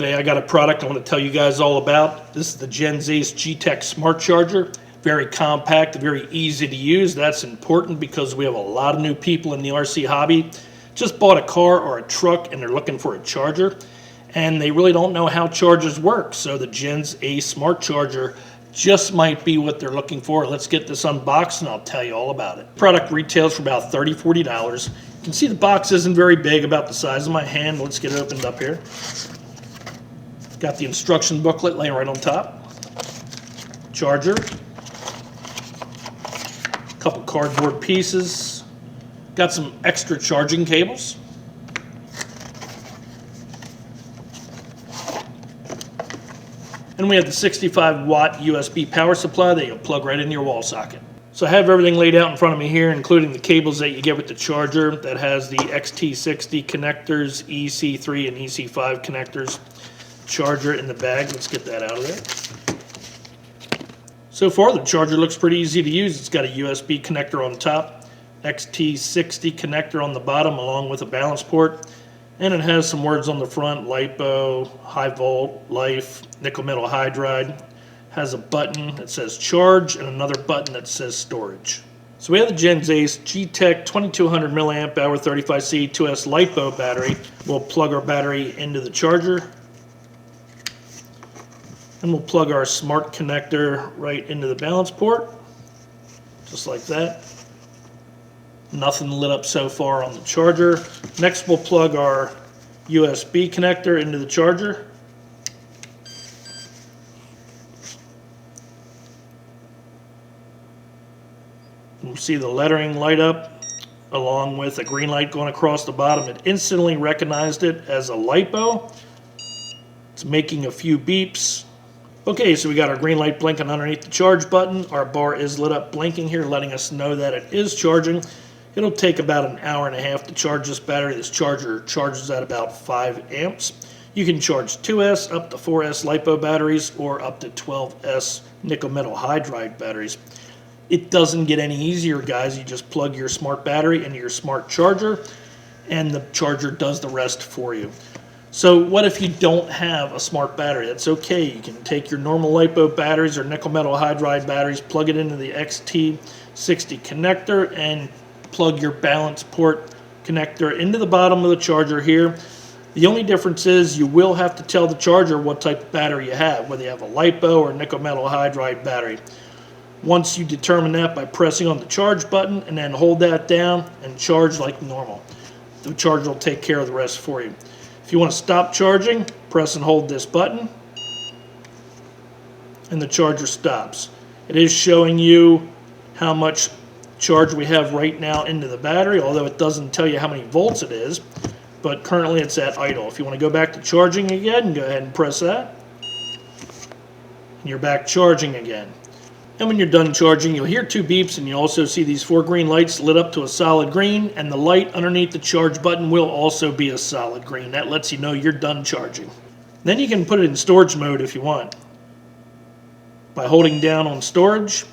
Today I got a product I want to tell you guys all about. This is the Gensace G-Tech Smart Charger. Very compact, very easy to use. That's important because we have a lot of new people in the RC hobby. Just bought a car or a truck and they're looking for a charger. And they really don't know how chargers work. So the Gensace Smart Charger just might be what they're looking for. Let's get this unboxed and I'll tell you all about it. Product retails for about $30, $40. You can see the box isn't very big, about the size of my hand. Let's get it opened up here. Got the instruction booklet laying right on top. Charger. Couple cardboard pieces. Got some extra charging cables. And we have the 65-watt USB power supply that you'll plug right into your wall socket. So I have everything laid out in front of me here, including the cables that you get with the charger. That has the XT60 connectors, EC3 and EC5 connectors. Charger in the bag. Let's get that out of there. So far the charger looks pretty easy to use. It's got a USB connector on top, XT60 connector on the bottom along with a balance port, and it has some words on the front: lipo, high volt, life, nickel metal hydride. Has a button that says charge and another button that says storage. So we have the Gensace G-Tech 2200 milliamp hour 35C 2S lipo battery. We'll plug our battery into the charger. And we'll plug our smart connector right into the balance port, just like that. Nothing lit up so far on the charger. Next we'll plug our USB connector into the charger. We'll see the lettering light up along with a green light going across the bottom. It instantly recognized it as a lipo. It's making a few beeps. Okay, so we got our green light blinking underneath the charge button. Our bar is lit up blinking here, letting us know that it is charging. It'll take about an hour and a half to charge this battery. This charger charges at about 5 amps. You can charge 2S up to 4S lipo batteries or up to 12S nickel metal hydride batteries. It doesn't get any easier, guys. You just plug your smart battery into your smart charger and the charger does the rest for you. So what if you don't have a smart battery? That's okay. You can take your normal lipo batteries or nickel metal hydride batteries, plug it into the XT60 connector, and plug your balance port connector into the bottom of the charger here. The only difference is you will have to tell the charger what type of battery you have, whether you have a lipo or nickel metal hydride battery. Once you determine that by pressing on the charge button and then hold that down and charge like normal. The charger will take care of the rest for you. If you want to stop charging, press and hold this button and the charger stops. It is showing you how much charge we have right now into the battery, although it doesn't tell you how many volts it is, but currently it's at idle. If you want to go back to charging again, go ahead and press that and you're back charging again. And when you're done charging, you'll hear 2 beeps and you'll also see these 4 green lights lit up to a solid green, and the light underneath the charge button will also be a solid green. That lets you know you're done charging. Then you can put it in storage mode if you want. By holding down on storage,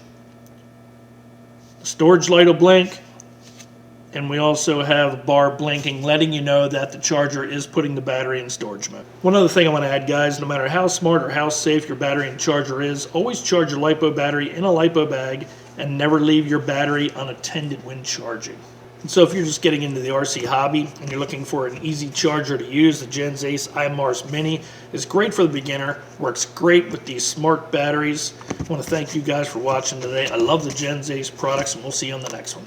the storage light will blink, and we also have a bar blinking letting you know that the charger is putting the battery in storage mode. One other thing I want to add, guys, no matter how smart or how safe your battery and charger is, always charge your lipo battery in a lipo bag and never leave your battery unattended when charging. And so if you're just getting into the RC hobby and you're looking for an easy charger to use, the Gensace Imars Mini is great for the beginner, works great with these smart batteries. I want to thank you guys for watching today. I love the Gensace products and we'll see you on the next one.